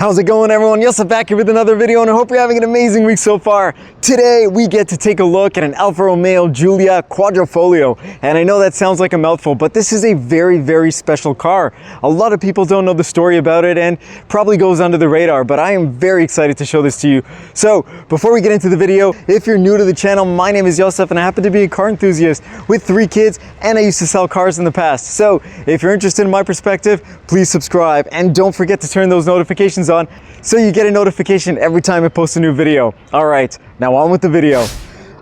How's it going, everyone? Yosef back here with another video, and I hope you're having an amazing week so far. Today we get to take a look at an Alfa Romeo Giulia Quadrifoglio, and I know that sounds like a mouthful, but this is a very special car. A lot of people don't know the story about it and probably goes under the radar, but I am very excited to show this to you. So before we get into the video, if you're new to the channel, my name is Yosef and I happen to be a car enthusiast with 3 kids, and I used to sell cars in the past. So if you're interested in my perspective, please subscribe and don't forget to turn those notifications on so you get a notification every time I post a new video. All right, now on with the video.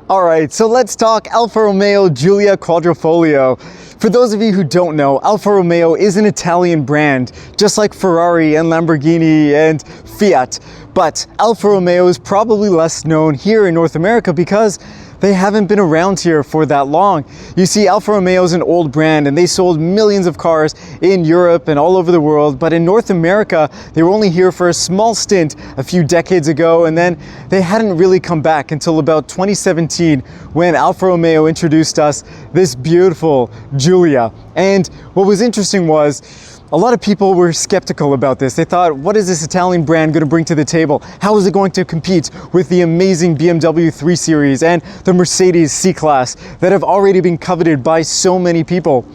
All right, so let's talk Alfa Romeo Giulia Quadrifoglio. For those of you who don't know, Alfa Romeo is an Italian brand, just like Ferrari and Lamborghini and Fiat. But Alfa Romeo is probably less known here in North America because they haven't been around here for that long. You see, Alfa Romeo is an old brand and they sold millions of cars in Europe and all over the world, but in North America, they were only here for a small stint a few decades ago, and then they hadn't really come back until about 2017 when Alfa Romeo introduced us this beautiful Giulia. And what was interesting was, a lot of people were skeptical about this. They thought, what is this Italian brand going to bring to the table? How is it going to compete with the amazing BMW 3 Series and the Mercedes C-Class that have already been coveted by so many people?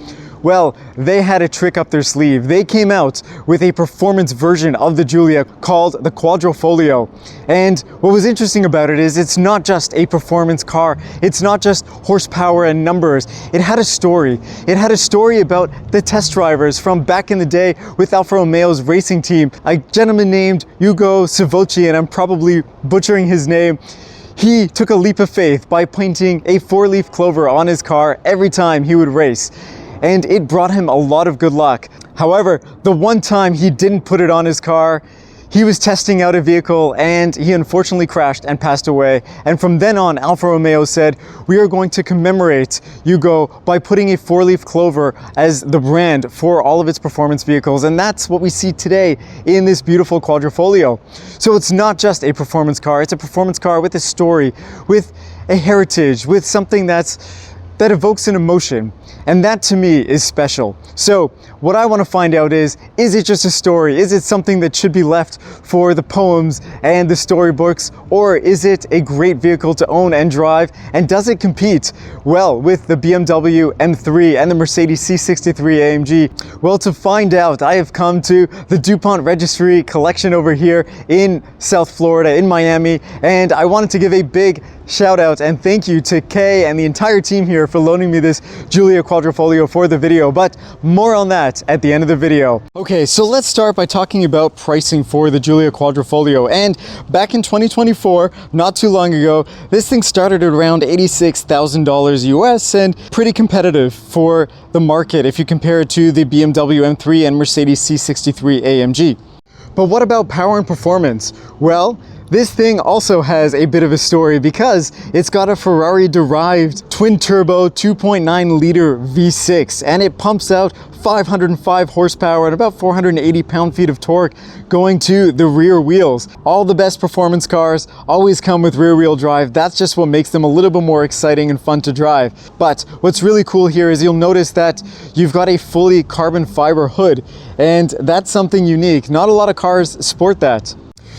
Well, they had a trick up their sleeve. They came out with a performance version of the Giulia called the Quadrifoglio. And what was interesting about it is it's not just a performance car. It's not just horsepower and numbers. It had a story. It had a story about the test drivers from back in the day with Alfa Romeo's racing team. A gentleman named Ugo Savocci, and I'm probably butchering his name. He took a leap of faith by painting a 4-leaf clover on his car every time he would race, and it brought him a lot of good luck. However, the one time he didn't put it on his car, he was testing out a vehicle and he unfortunately crashed and passed away. And from then on, Alfa Romeo said, we are going to commemorate Ugo by putting a 4-leaf clover as the brand for all of its performance vehicles. And that's what we see today in this beautiful Quadrifoglio. So it's not just a performance car, it's a performance car with a story, with a heritage, with something that evokes an emotion. And that to me is special. So what I want to find out is it just a story? Is it something that should be left for the poems and the storybooks? Or is it a great vehicle to own and drive? And does it compete well with the BMW M3 and the Mercedes C63 AMG? Well, to find out, I have come to the DuPont Registry collection over here in South Florida, in Miami. And I wanted to give a big shout out and thank you to Kay and the entire team here for loaning me this Giulia Quadrifoglio for the video, but more on that at the end of the video. Okay, so let's start by talking about pricing for the Giulia Quadrifoglio. And back in 2024, not too long ago, this thing started at around $86,000 US and pretty competitive for the market if you compare it to the BMW M3 and Mercedes C63 AMG. But what about power and performance? Well, this thing also has a bit of a story because it's got a Ferrari-derived twin-turbo 2.9-liter V6, and it pumps out 505 horsepower and about 480 pound-feet of torque going to the rear wheels. All the best performance cars always come with rear-wheel drive. That's just what makes them a little bit more exciting and fun to drive. But what's really cool here is you'll notice that you've got a fully carbon fiber hood, and that's something unique. Not a lot of cars sport that.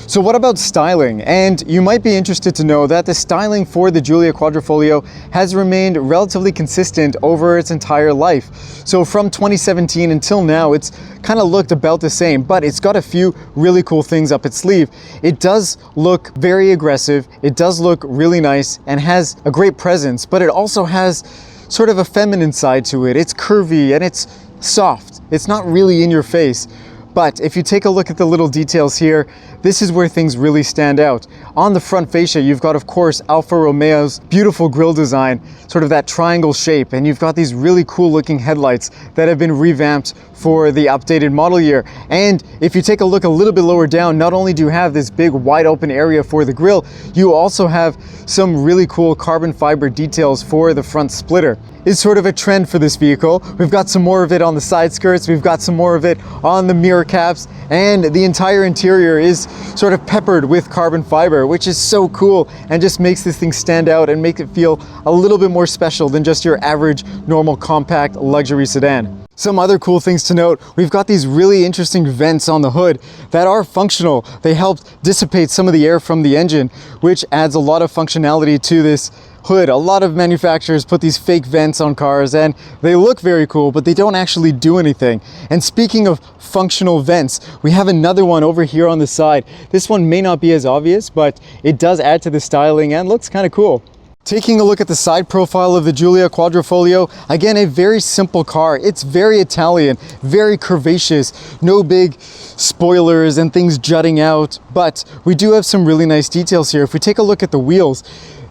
So what about styling? And you might be interested to know that the styling for the Giulia Quadrifoglio has remained relatively consistent over its entire life. So from 2017 until now, it's kind of looked about the same, but it's got a few really cool things up its sleeve. It does look very aggressive, it does look really nice and has a great presence, but it also has sort of a feminine side to it. It's curvy and it's soft. It's not really in your face. But if you take a look at the little details here, this is where things really stand out. On the front fascia, you've got, of course, Alfa Romeo's beautiful grille design, sort of that triangle shape, and you've got these really cool looking headlights that have been revamped for the updated model year. And if you take a look a little bit lower down, not only do you have this big wide open area for the grille, you also have some really cool carbon fiber details for the front splitter. It's sort of a trend for this vehicle. We've got some more of it on the side skirts, we've got some more of it on the mirror caps, and the entire interior is sort of peppered with carbon fiber, which is so cool and just makes this thing stand out and make it feel a little bit more special than just your average normal compact luxury sedan. Some other cool things to note, we've got these really interesting vents on the hood that are functional. They help dissipate some of the air from the engine, which adds a lot of functionality to this hood. A lot of manufacturers put these fake vents on cars and they look very cool, but they don't actually do anything. And speaking of functional vents, we have another one over here on the side. This one may not be as obvious, but it does add to the styling and looks kind of cool. Taking a look at the side profile of the Giulia Quadrifoglio, again, a very simple car. It's very Italian, very curvaceous, no big spoilers and things jutting out, but we do have some really nice details here. If we take a look at the wheels,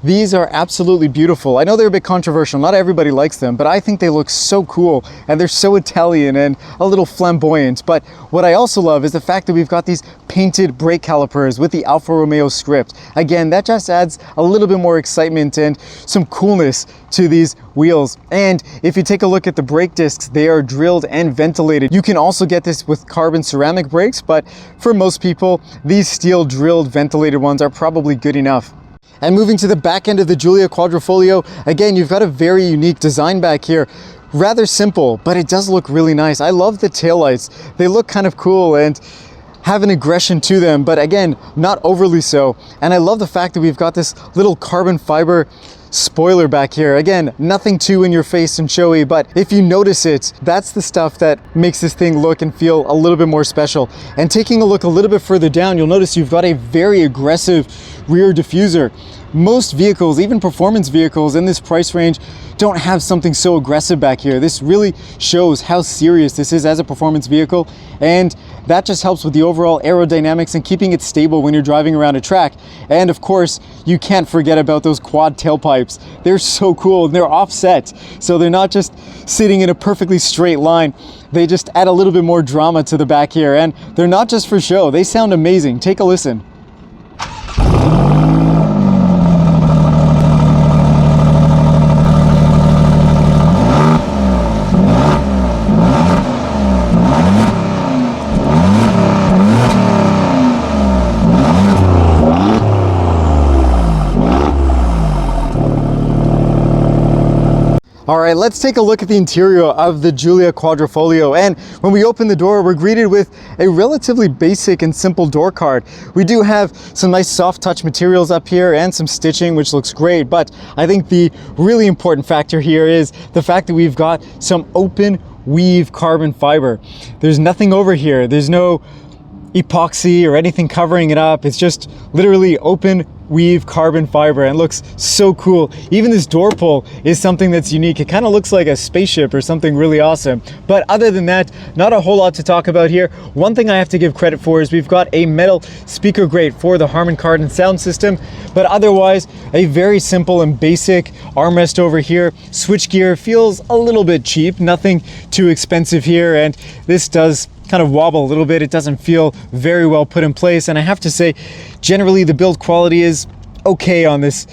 these are absolutely beautiful. I know they're a bit controversial, not everybody likes them, but I think they look so cool and they're so Italian and a little flamboyant. But what I also love is the fact that we've got these painted brake calipers with the Alfa Romeo script. Again, that just adds a little bit more excitement and some coolness to these wheels. And if you take a look at the brake discs, they are drilled and ventilated. You can also get this with carbon ceramic brakes, but for most people, these steel drilled ventilated ones are probably good enough. And moving to the back end of the Giulia Quadrifoglio, again, you've got a very unique design back here. Rather simple, but it does look really nice. I love the taillights. They look kind of cool and have an aggression to them, but again, not overly so. And I love the fact that we've got this little carbon fiber spoiler back here. Again, nothing too in your face and showy, but if you notice it, that's the stuff that makes this thing look and feel a little bit more special. And taking a look a little bit further down, you'll notice you've got a very aggressive rear diffuser. Most vehicles, even performance vehicles in this price range, don't have something so aggressive back here. This really shows how serious this is as a performance vehicle, and that just helps with the overall aerodynamics and keeping it stable when you're driving around a track. And of course, you can't forget about those quad tailpipes. They're so cool, and they're offset, so they're not just sitting in a perfectly straight line. They just add a little bit more drama to the back here, and they're not just for show. They sound amazing. Take a listen. All right, let's take a look at the interior of the Giulia Quadrifoglio. And when we open the door, we're greeted with a relatively basic and simple door card. We do have some nice soft touch materials up here and some stitching, which looks great. But I think the really important factor here is the fact that we've got some open weave carbon fiber. There's nothing over here. There's no epoxy or anything covering it up. It's just literally open weave carbon fiber, and it looks so cool. Even this door pull is something that's unique. It kind of looks like a spaceship or something really awesome. But other than that, not a whole lot to talk about here. One thing I have to give credit for is we've got a metal speaker grate for the Harman Kardon sound system, but otherwise a very simple and basic armrest over here. Switchgear feels a little bit cheap, nothing too expensive here, and this does kind of wobble a little bit. It doesn't feel very well put in place, and I have to say, generally the build quality is okay on this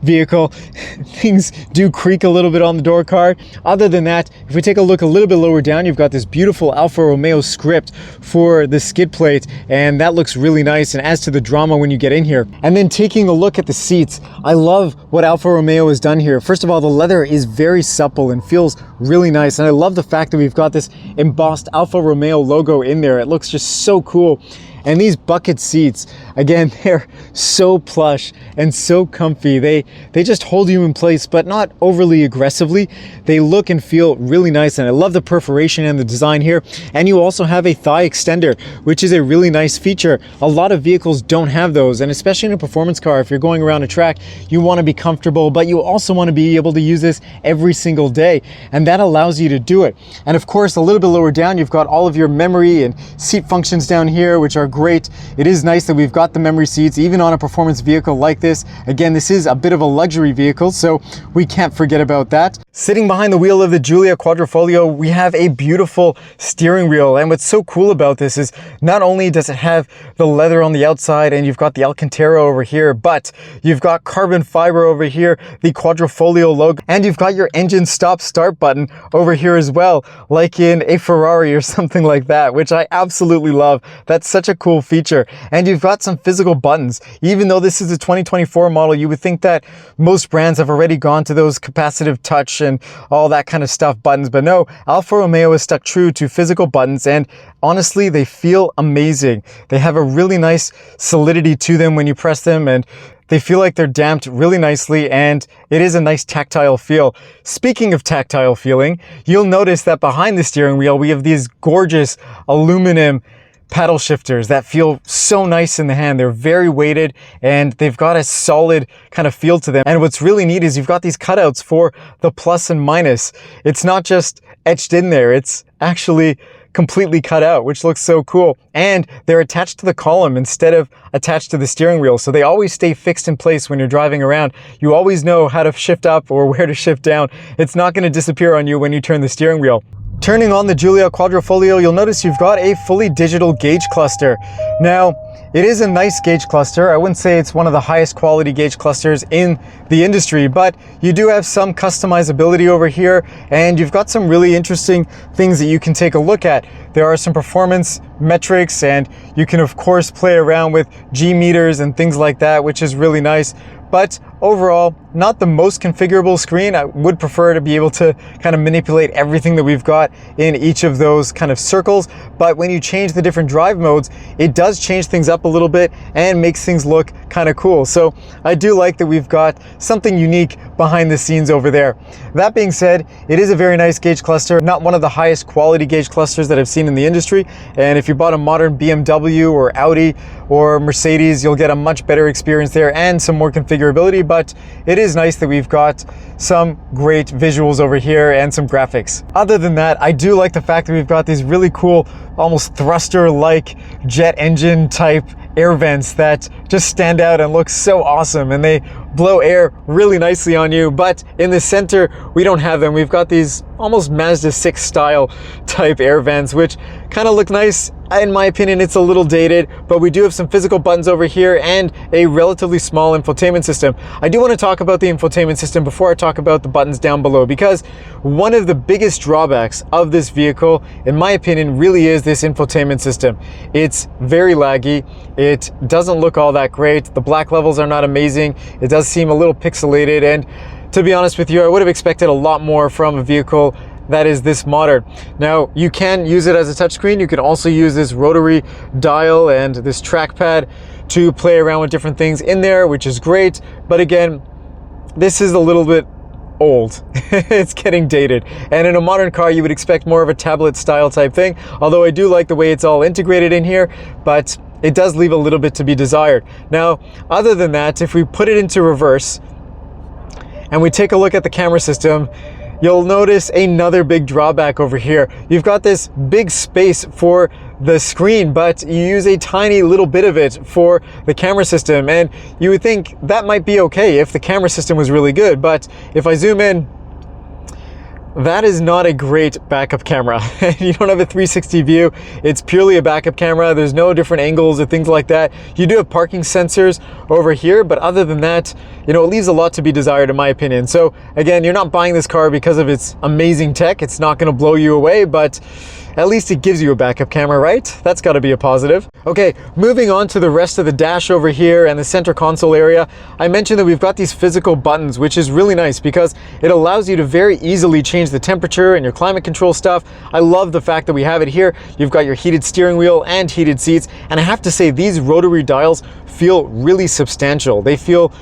vehicle. Things do creak a little bit on the door card. Other than that, if we take a look a little bit lower down, you've got this beautiful Alfa Romeo script for the skid plate, and that looks really nice and adds to the drama when you get in here. And then taking a look at the seats, I love what Alfa Romeo has done here. First of all, the leather is very supple and feels really nice, and I love the fact that we've got this embossed Alfa Romeo logo in there. It looks just so cool. And these bucket seats, again, they're so plush and so comfy. They just hold you in place, but not overly aggressively. They look and feel really nice, and I love the perforation and the design here. And you also have a thigh extender, which is a really nice feature. A lot of vehicles don't have those, and especially in a performance car, if you're going around a track, you want to be comfortable, but you also want to be able to use this every single day, and that allows you to do it. And of course, a little bit lower down, you've got all of your memory and seat functions down here, which are great. It is nice that we've got the memory seats even on a performance vehicle like this. Again, this is a bit of a luxury vehicle, so we can't forget about that. Sitting behind the wheel of the Giulia Quadrifoglio, we have a beautiful steering wheel, and what's so cool about this is not only does it have the leather on the outside and you've got the Alcantara over here, but you've got carbon fiber over here, the Quadrifoglio logo, and you've got your engine stop start button over here as well, like in a Ferrari or something like that, which I absolutely love. That's such a cool feature. And you've got some physical buttons. Even though this is a 2024 model, you would think that most brands have already gone to those capacitive touch and all that kind of stuff buttons, but no, Alfa Romeo is stuck true to physical buttons, and honestly, they feel amazing. They have a really nice solidity to them when you press them, and they feel like they're damped really nicely, and it is a nice tactile feel. Speaking of tactile feeling, you'll notice that behind the steering wheel, we have these gorgeous aluminum paddle shifters that feel so nice in the hand. They're very weighted and they've got a solid kind of feel to them. And what's really neat is you've got these cutouts for the plus and minus. It's not just etched in there, it's actually completely cut out, which looks so cool. And they're attached to the column instead of attached to the steering wheel. So they always stay fixed in place when you're driving around. You always know how to shift up or where to shift down. It's not going to disappear on you when you turn the steering wheel. Turning on the Giulia Quadrifoglio, you'll notice you've got a fully digital gauge cluster. Now, it is a nice gauge cluster. I wouldn't say it's one of the highest quality gauge clusters in the industry, but you do have some customizability over here, and you've got some really interesting things that you can take a look at. There are some performance metrics, and you can of course play around with G meters and things like that, which is really nice. But overall, not the most configurable screen. I would prefer to be able to kind of manipulate everything that we've got in each of those kind of circles. But when you change the different drive modes, it does change things up a little bit and makes things look kind of cool. So I do like that we've got something unique behind the scenes over there. That being said, it is a very nice gauge cluster, not one of the highest quality gauge clusters that I've seen in the industry. And if you bought a modern BMW or Audi or Mercedes, you'll get a much better experience there and some more configurability. But it is nice that we've got some great visuals over here and some graphics. Other than that, I do like the fact that we've got these really cool, almost thruster-like jet engine type air vents that just stand out and look so awesome, and they blow air really nicely on you. But in the center, we don't have them. We've got these almost Mazda 6 style type air vents, which kind of look nice. In my opinion, it's a little dated, but we do have some physical buttons over here and a relatively small infotainment system. I do want to talk about the infotainment system before I talk about the buttons down below, because one of the biggest drawbacks of this vehicle, in my opinion, really is this infotainment system. It's very laggy. It doesn't look all that great. The black levels are not amazing. It does seem a little pixelated, and to be honest with you, I would have expected a lot more from a vehicle that is this modern. Now, you can use it as a touchscreen. You can also use this rotary dial and this trackpad to play around with different things in there, which is great. But again, this is a little bit old. It's getting dated. And in a modern car, you would expect more of a tablet style type thing. Although I do like the way it's all integrated in here, but it does leave a little bit to be desired. Now, other than that, if we put it into reverse and we take a look at the camera system, you'll notice another big drawback over here. You've got this big space for the screen, but you use a tiny little bit of it for the camera system. And you would think that might be okay if the camera system was really good. But if I zoom in, that is not a great backup camera. You don't have a 360 view. It's purely a backup camera. There's no different angles or things like that. You do have parking sensors over here, but other than that, you know, it leaves a lot to be desired in my opinion. So again, you're not buying this car because of its amazing tech. It's not going to blow you away, but at least it gives you a backup camera, right? That's got to be a positive. Okay, moving on to the rest of the dash over here and the center console area. I mentioned that we've got these physical buttons, which is really nice because it allows you to very easily change the temperature and your climate control stuff. I love the fact that we have it here. You've got your heated steering wheel and heated seats. And I have to say, these rotary dials feel really substantial. They feel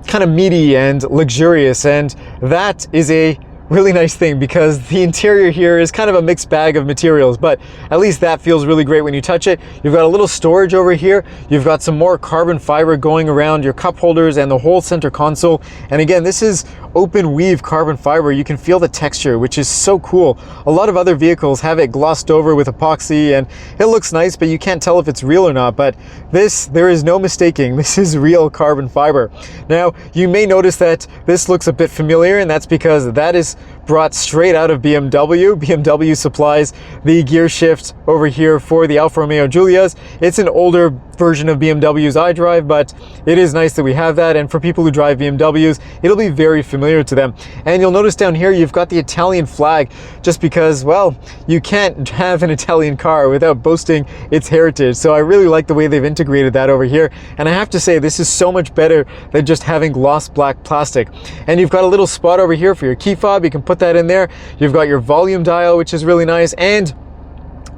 kind of meaty and luxurious, and that is a really nice thing because the interior here is kind of a mixed bag of materials, but at least that feels really great when you touch it. You've got a little storage over here. You've got some more carbon fiber going around your cup holders and the whole center console. And again, this is open weave carbon fiber. You can feel the texture, which is so cool. A lot of other vehicles have it glossed over with epoxy and it looks nice, but you can't tell if it's real or not. But this, there is no mistaking. This is real carbon fiber. Now, you may notice that this looks a bit familiar, and that's because that is brought straight out of BMW. BMW supplies the gear shift over here for the Alfa Romeo Giulias. It's an older version of BMWs I drive, but it is nice that we have that, and for people who drive BMWs, it'll be very familiar to them. And you'll notice down here you've got the Italian flag, just because, well, you can't have an Italian car without boasting its heritage. So I really like the way they've integrated that over here, and I have to say this is so much better than just having gloss black plastic. And you've got a little spot over here for your key fob. You can put that in there. You've got your volume dial, which is really nice, and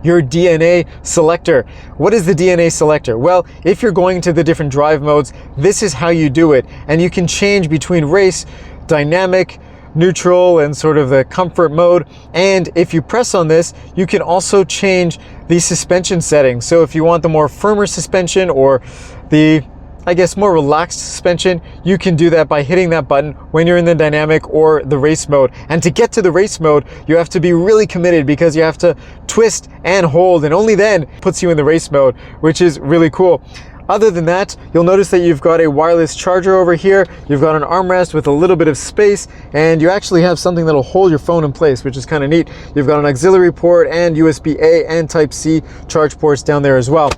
your DNA selector. What is the DNA selector? Well, if you're going to the different drive modes, this is how you do it. And you can change between race, dynamic, neutral, and sort of the comfort mode. And if you press on this, you can also change the suspension settings. So if you want the more firmer suspension or the, I guess, more relaxed suspension, you can do that by hitting that button when you're in the dynamic or the race mode. And to get to the race mode, you have to be really committed, because you have to twist and hold, and only then puts you in the race mode, which is really cool. Other than that, you'll notice that you've got a wireless charger over here. You've got an armrest with a little bit of space, and you actually have something that'll hold your phone in place, which is kind of neat. You've got an auxiliary port and USB-A and Type-C charge ports down there as well.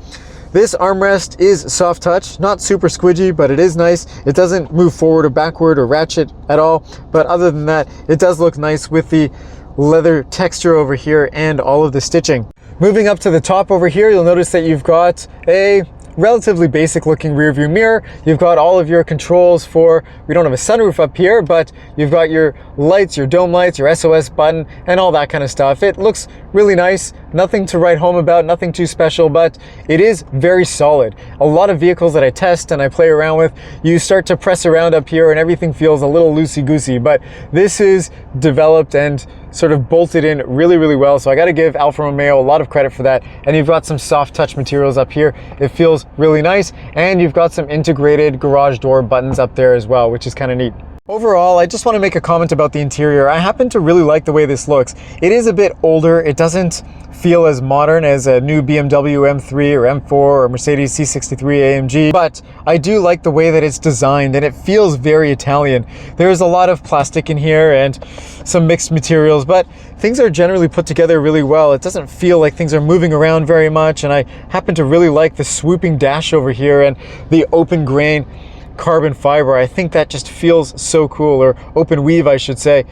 This armrest is soft touch, not super squidgy, but it is nice. It doesn't move forward or backward or ratchet at all. But other than that, it does look nice with the leather texture over here and all of the stitching. Moving up to the top over here, you'll notice that you've got a relatively basic looking rear view mirror. You've got all of your controls for, we don't have a sunroof up here, but you've got your lights, your dome lights, your SOS button, and all that kind of stuff. It looks really nice. Nothing to write home about, nothing too special, but it is very solid. A lot of vehicles that I test and I play around with, you start to press around up here and everything feels a little loosey-goosey, but this is developed and sort of bolted in really, really well. So I got to give Alfa Romeo a lot of credit for that. And you've got some soft touch materials up here. It feels really nice. And you've got some integrated garage door buttons up there as well, which is kind of neat. Overall, I just want to make a comment about the interior. I happen to really like the way this looks. It is a bit older. It doesn't feel as modern as a new BMW M3 or M4 or Mercedes C63 AMG, but I do like the way that it's designed, and it feels very Italian. There's a lot of plastic in here and some mixed materials, but things are generally put together really well. It doesn't feel like things are moving around very much, and I happen to really like the swooping dash over here and the open grain carbon fiber. I think that just feels so cool, or open weave I should say.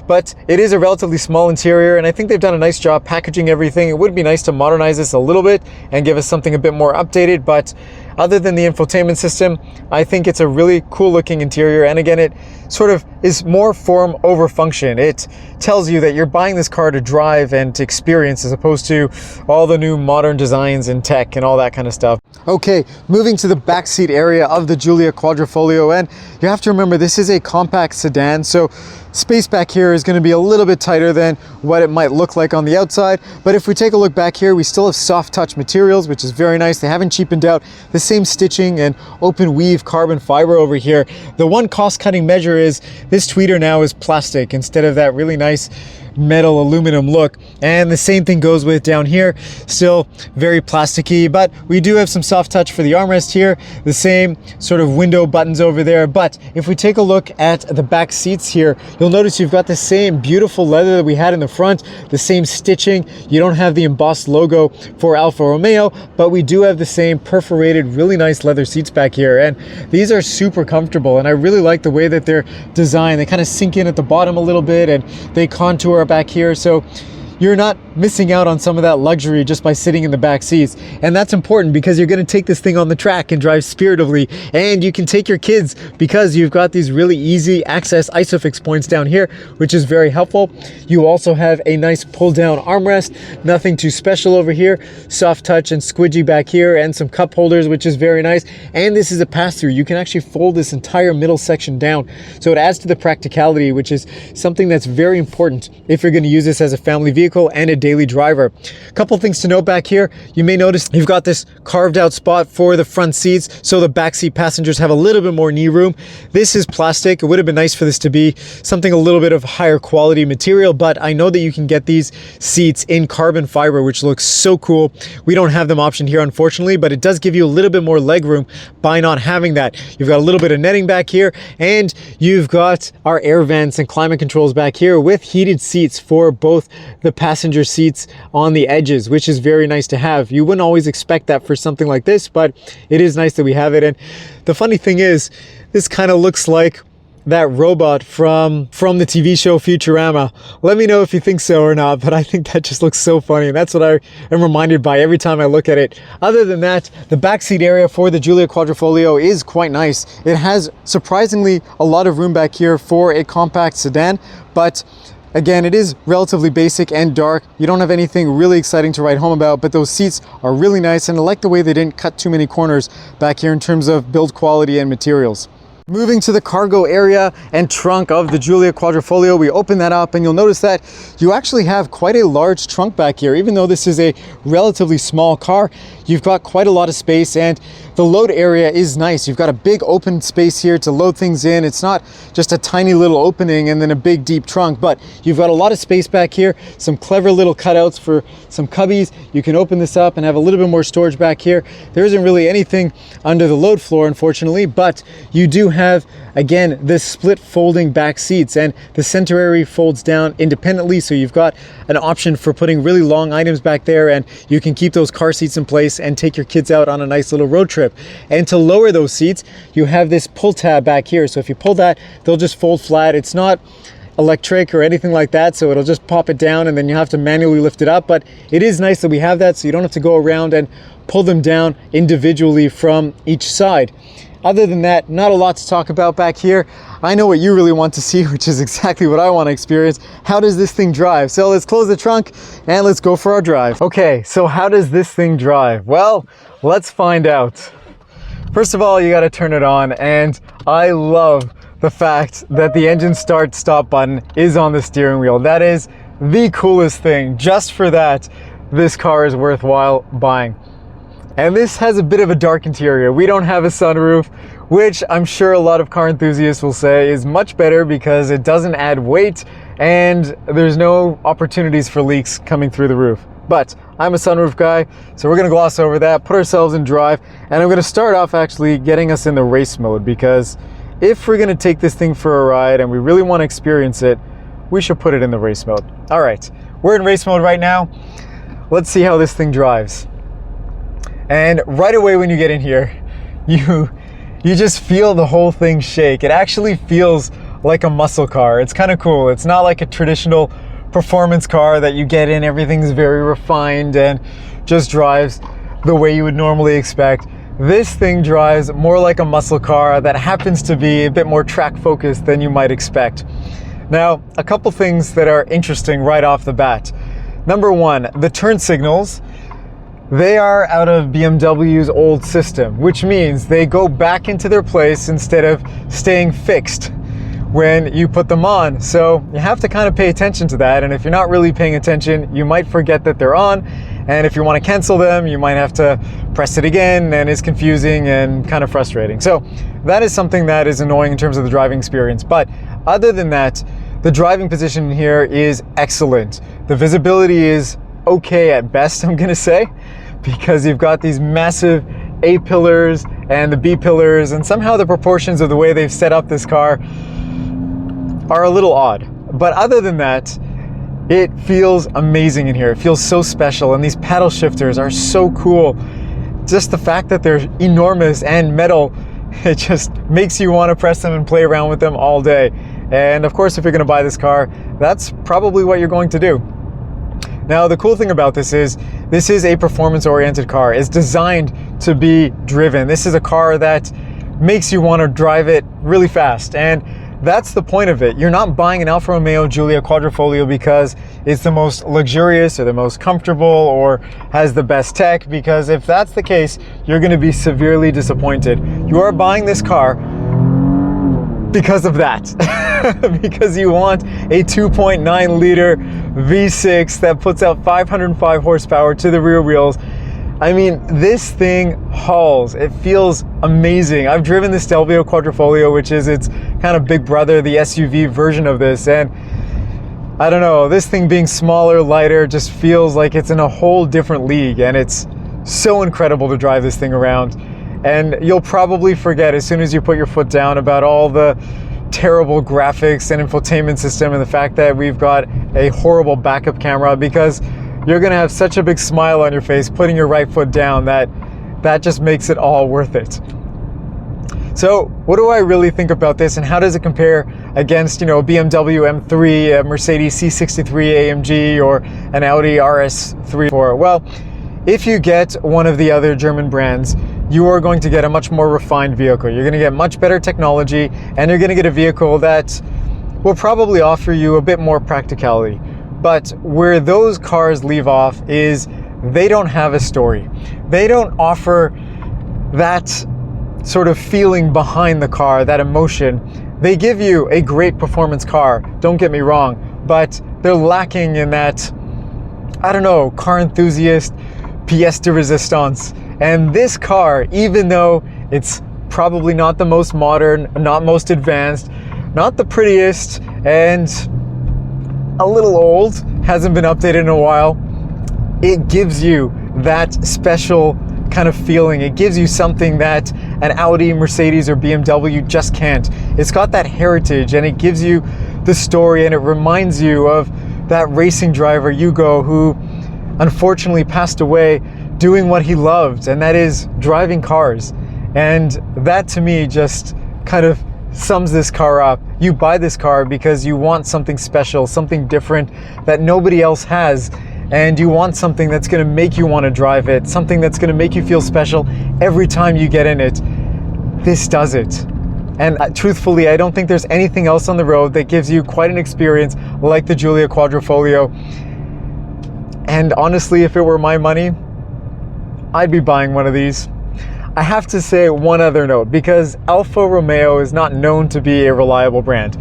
But it is a relatively small interior, and I think they've done a nice job packaging everything. It would be nice to modernize this a little bit and give us something a bit more updated, but other than the infotainment system, I think it's a really cool looking interior. And again, it sort of is more form over function. It tells you that you're buying this car to drive and to experience, as opposed to all the new modern designs and tech and all that kind of stuff. Okay, moving to the back seat area of the Giulia Quadrifoglio, and you have to remember this is a compact sedan, so space back here is going to be a little bit tighter than what it might look like on the outside. But if we take a look back here, we still have soft touch materials, which is very nice. They haven't cheapened out. The same stitching and open weave carbon fiber over here. The one cost cutting measure is this tweeter now is plastic instead of that really nice metal aluminum look, and the same thing goes with down here, still very plasticky, but we do have some soft touch for the armrest here, the same sort of window buttons over there. But if we take a look at the back seats here, you'll notice you've got the same beautiful leather that we had in the front, the same stitching. You don't have the embossed logo for Alfa Romeo, but we do have the same perforated, really nice leather seats back here, and these are super comfortable, and I really like the way that they're designed. They kind of sink in at the bottom a little bit, and they contour back here, so you're not missing out on some of that luxury just by sitting in the back seats. And that's important because you're going to take this thing on the track and drive spiritably, and you can take your kids because you've got these really easy access isofix points down here, which is very helpful. You also have a nice pull down armrest, nothing too special over here, soft touch and squidgy back here, and some cup holders, which is very nice. And this is a pass-through. You can actually fold this entire middle section down, so it adds to the practicality, which is something that's very important if you're going to use this as a family vehicle and a daily driver. A couple things to note back here. You may notice you've got this carved out spot for the front seats, so the backseat passengers have a little bit more knee room. This is plastic. It would have been nice for this to be something a little bit of higher quality material, but I know that you can get these seats in carbon fiber, which looks so cool. We don't have them optioned here, unfortunately, but it does give you a little bit more leg room by not having that. You've got a little bit of netting back here, and you've got our air vents and climate controls back here with heated seats for both the passenger seats on the edges, which is very nice to have. You wouldn't always expect that for something like this, but it is nice that we have it. And the funny thing is, this kind of looks like that robot from the TV show Futurama. Let me know if you think so or not, but I think that just looks so funny, and that's what I am reminded by every time I look at it. Other than that, the backseat area for the Giulia Quadrifoglio is quite nice. It has surprisingly a lot of room back here for a compact sedan, but again, it is relatively basic and dark. You don't have anything really exciting to write home about, but those seats are really nice, and I like the way they didn't cut too many corners back here in terms of build quality and materials. Moving to the cargo area and trunk of the Giulia Quadrifoglio, we open that up and you'll notice that you actually have quite a large trunk back here. Even though this is a relatively small car, you've got quite a lot of space, and the load area is nice. You've got a big open space here to load things in. It's not just a tiny little opening and then a big deep trunk, but you've got a lot of space back here, some clever little cutouts for some cubbies. You can open this up and have a little bit more storage back here. There isn't really anything under the load floor, unfortunately, but you do have, again, this split folding back seats, and the center area folds down independently, so you've got an option for putting really long items back there, and you can keep those car seats in place and take your kids out on a nice little road trip. And to lower those seats, you have this pull tab back here, so if you pull that, they'll just fold flat. It's not electric or anything like that, so it'll just pop it down and then you have to manually lift it up. But it is nice that we have that, so you don't have to go around and pull them down individually from each side. Other than that, not a lot to talk about back here. I know what you really want to see, which is exactly what I want to experience. How does this thing drive? So let's close the trunk and let's go for our drive. Okay, so how does this thing drive? Well, let's find out. First of all, you got to turn it on, and I love the fact that the engine start stop button is on the steering wheel. That is the coolest thing. Just for that, this car is worthwhile buying. And this has a bit of a dark interior. We don't have a sunroof, which I'm sure a lot of car enthusiasts will say is much better because it doesn't add weight and there's no opportunities for leaks coming through the roof. But I'm a sunroof guy, so we're gonna gloss over that, put ourselves in drive, and I'm gonna start off actually getting us in the race mode, because if we're gonna take this thing for a ride and we really wanna experience it, we should put it in the race mode. All right, we're in race mode right now. Let's see how this thing drives. And right away when you get in here, you just feel the whole thing shake. It actually feels like a muscle car. It's kind of cool. It's not like a traditional performance car that you get in, everything's very refined and just drives the way you would normally expect. This thing drives more like a muscle car that happens to be a bit more track focused than you might expect. Now, a couple things that are interesting right off the bat. Number one, the turn signals. They are out of BMW's old system, which means they go back into their place instead of staying fixed when you put them on. So you have to kind of pay attention to that. And if you're not really paying attention, you might forget that they're on. And if you want to cancel them, you might have to press it again, and it's confusing and kind of frustrating. So that is something that is annoying in terms of the driving experience. But other than that, the driving position here is excellent. The visibility is okay at best, I'm gonna say, because you've got these massive A pillars and the B pillars, and somehow the proportions of the way they've set up this car are a little odd. But other than that, it feels amazing in here. It feels so special, and these paddle shifters are so cool. Just the fact that they're enormous and metal, it just makes you want to press them and play around with them all day. And of course, if you're going to buy this car, that's probably what you're going to do. Now, the cool thing about this is a performance-oriented car. It's designed to be driven. This is a car that makes you want to drive it really fast, and that's the point of it. You're not buying an Alfa Romeo Giulia Quadrifoglio because it's the most luxurious or the most comfortable or has the best tech, because if that's the case, you're going to be severely disappointed. You are buying this car because of that. because you want a 2.9 liter V6 that puts out 505 horsepower to the rear wheels. I mean, this thing hauls. It feels amazing. I've driven the Stelvio Quadrifoglio, which is its kind of big brother, the SUV version of this, and I don't know, this thing being smaller, lighter, just feels like it's in a whole different league, and it's so incredible to drive this thing around. And you'll probably forget as soon as you put your foot down about all the terrible graphics and infotainment system and the fact that we've got a horrible backup camera, because you're gonna have such a big smile on your face putting your right foot down that just makes it all worth it. So what do I really think about this, and how does it compare against, you know, a BMW M3, a Mercedes C63 AMG, or an Audi RS3? Well, if you get one of the other German brands, you are going to get a much more refined vehicle. You're gonna get much better technology, and you're gonna get a vehicle that will probably offer you a bit more practicality. But where those cars leave off is they don't have a story. They don't offer that sort of feeling behind the car, that emotion. They give you a great performance car, don't get me wrong, but they're lacking in that, I don't know, car enthusiast pièce de résistance. And this car, even though it's probably not the most modern, not most advanced, not the prettiest, and a little old, hasn't been updated in a while, it gives you that special kind of feeling. It gives you something that an Audi, Mercedes, or BMW just can't. It's got that heritage, and it gives you the story, and it reminds you of that racing driver, Hugo, who unfortunately passed away doing what he loved, and that is driving cars. And that to me just kind of sums this car up. You buy this car because you want something special, something different that nobody else has, and you want something that's going to make you want to drive it, something that's going to make you feel special every time you get in it. This does it. And truthfully, I don't think there's anything else on the road that gives you quite an experience like the Giulia Quadrifoglio. And honestly, if it were my money, I'd be buying one of these. I have to say one other note, because Alfa Romeo is not known to be a reliable brand.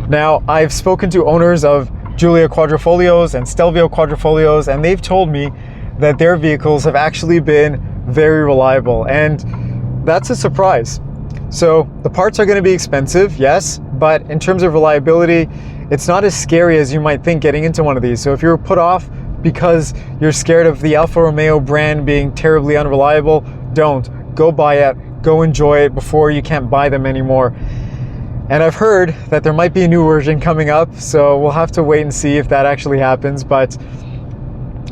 Now, I've spoken to owners of Giulia Quadrifoglios and Stelvio Quadrifoglios, and they've told me that their vehicles have actually been very reliable, and that's a surprise. So the parts are going to be expensive, yes, but in terms of reliability, it's not as scary as you might think getting into one of these. So if you're put off because you're scared of the Alfa Romeo brand being terribly unreliable, don't. Go buy it, go enjoy it before you can't buy them anymore. And I've heard that there might be a new version coming up, so we'll have to wait and see if that actually happens. But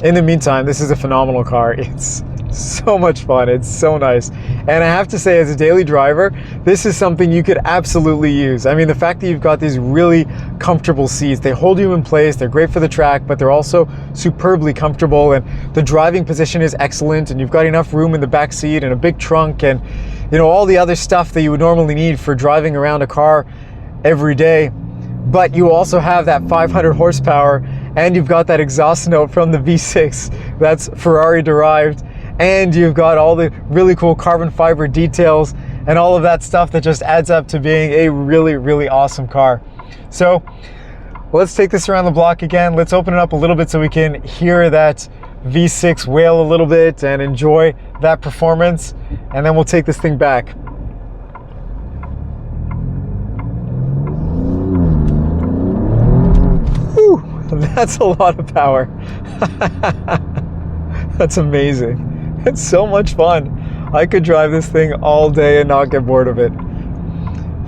in the meantime, this is a phenomenal car. It's so much fun, it's so nice. And I have to say, as a daily driver, this is something you could absolutely use. I mean, the fact that you've got these really comfortable seats, they hold you in place, they're great for the track, but they're also superbly comfortable, and the driving position is excellent, and you've got enough room in the back seat and a big trunk, and you know, all the other stuff that you would normally need for driving around a car every day. But you also have that 500 horsepower, and you've got that exhaust note from the V6 that's Ferrari derived, and you've got all the really cool carbon fiber details and all of that stuff that just adds up to being a really, really awesome car. So let's take this around the block again. Let's open it up a little bit so we can hear that V6 wail a little bit and enjoy that performance, and then we'll take this thing back. Whew, that's a lot of power. That's amazing. It's so much fun. I could drive this thing all day and not get bored of it.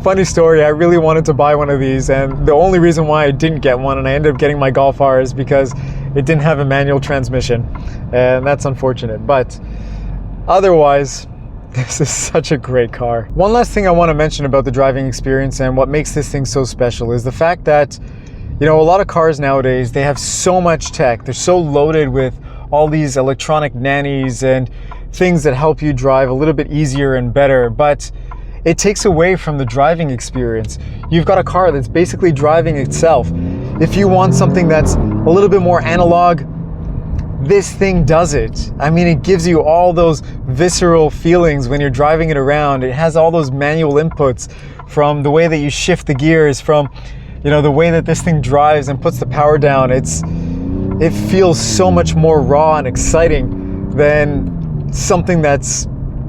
Funny story, I really wanted to buy one of these, and the only reason why I didn't get one and I ended up getting my Golf R is because it didn't have a manual transmission, and that's unfortunate. But otherwise, this is such a great car. One last thing I want to mention about the driving experience and what makes this thing so special is the fact that, you know, a lot of cars nowadays, they have so much tech. They're so loaded with all these electronic nannies and things that help you drive a little bit easier and better, but it takes away from the driving experience. You've got a car that's basically driving itself. If you want something that's a little bit more analog, this thing does it. I mean, it gives you all those visceral feelings when you're driving it around. It has all those manual inputs, from the way that you shift the gears, from, you know, the way that this thing drives and puts the power down. It feels so much more raw and exciting than something that's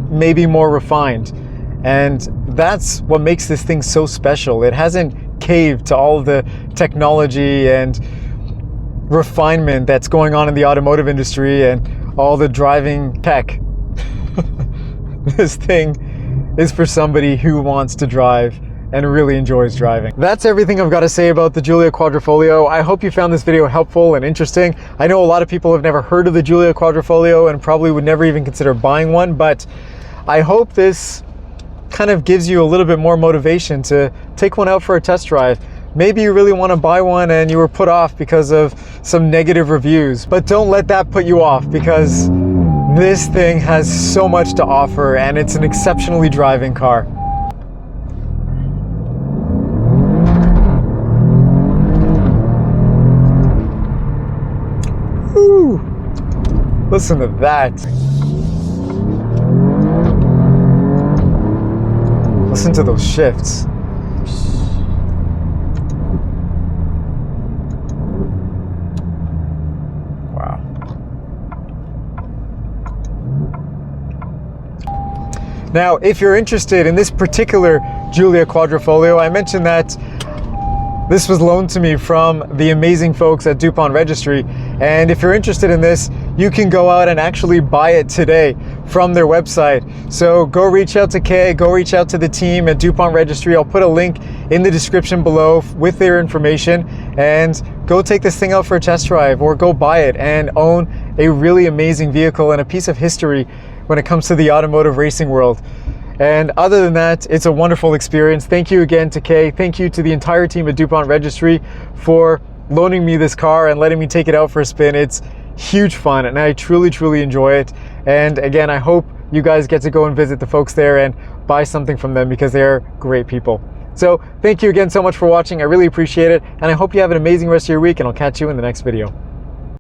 maybe more refined. And that's what makes this thing so special. It hasn't caved to all of the technology and refinement that's going on in the automotive industry and all the driving tech. This thing is for somebody who wants to drive and really enjoys driving. That's everything I've got to say about the Giulia Quadrifoglio. I hope you found this video helpful and interesting. I know a lot of people have never heard of the Giulia Quadrifoglio and probably would never even consider buying one, but I hope this kind of gives you a little bit more motivation to take one out for a test drive. Maybe you really want to buy one and you were put off because of some negative reviews, but don't let that put you off, because this thing has so much to offer and it's an exceptionally driving car. Woo! Listen to that. Listen to those shifts. Wow. Now, if you're interested in this particular Giulia Quadrifoglio, I mentioned that this was loaned to me from the amazing folks at DuPont Registry. And if you're interested in this, you can go out and actually buy it today from their website. So go reach out to Kay, go reach out to the team at DuPont Registry. I'll put a link in the description below with their information, and go take this thing out for a test drive or go buy it and own a really amazing vehicle and a piece of history when it comes to the automotive racing world. And other than that, it's a wonderful experience. Thank you again to Kay. Thank you to the entire team at DuPont Registry for loaning me this car and letting me take it out for a spin. It's huge fun and I truly, truly enjoy it. And again, I hope you guys get to go and visit the folks there and buy something from them, because they're great people. So thank you again so much for watching. I really appreciate it. And I hope you have an amazing rest of your week, and I'll catch you in the next video.